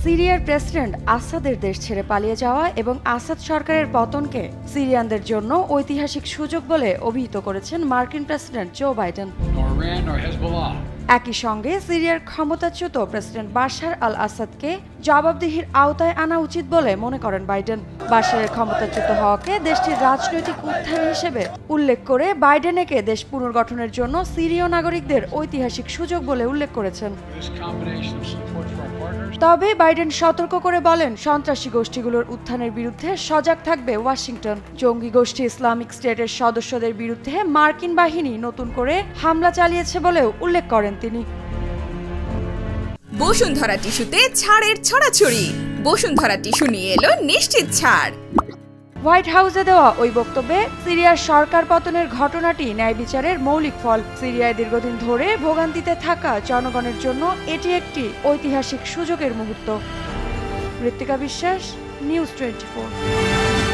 সিরিয়ার প্রেসিডেন্ট আসাদের দেশ ছেড়ে পালিয়ে যাওয়া এবং আসাদ সরকারের পতনকে সিরিয়ানদের জন্য ঐতিহাসিক সুযোগ বলে অভিহিত করেছেন মার্কিন প্রেসিডেন্ট জো বাইডেন। একই সঙ্গে সিরিয়ার ক্ষমতাচ্যুত প্রেসিডেন্ট বাশার আল আসাদকে জবাবদিহির আওতায় আনা উচিত বলে মনে করেন বাইডেন। বাশারের ক্ষমতাচ্যুত হওয়াকে দেশটির রাজনৈতিক উত্থান হিসেবে উল্লেখ করে বাইডেন একে দেশ পুনর্গঠনের জন্য সিরীয় নাগরিকদের ঐতিহাসিক সুযোগ বলে উল্লেখ করেছেন। তবে বাইডেন সতর্ক করে বলেন, সন্ত্রাসী গোষ্ঠীগুলোর উত্থানের বিরুদ্ধে সজাগ থাকবে ওয়াশিংটন। জঙ্গি গোষ্ঠী ইসলামিক স্টেটের সদস্যদের বিরুদ্ধে মার্কিন বাহিনী নতুন করে হামলা চালিয়েছে বলেও উল্লেখ করেন তিনি। বসুন্ধরা টিস্যুতে ছাড়ের ছড়াছড়ি। বসুন্ধরা টিস্যু নিয়ে এলো নিশ্চিত ছাড়। হোয়াইট হাউসে দেওয়া ওই বক্তব্যে সিরিয়ার সরকার পতনের ঘটনাটি ন্যায় বিচারের মৌলিক ফল। সিরিয়ায় দীর্ঘদিন ধরে ভোগান্তিতে থাকা জনগণের জন্য এটি একটি ঐতিহাসিক সুযোগের মুহূর্ত। ঋত্বিকা বিশ্বাস, নিউজ 24।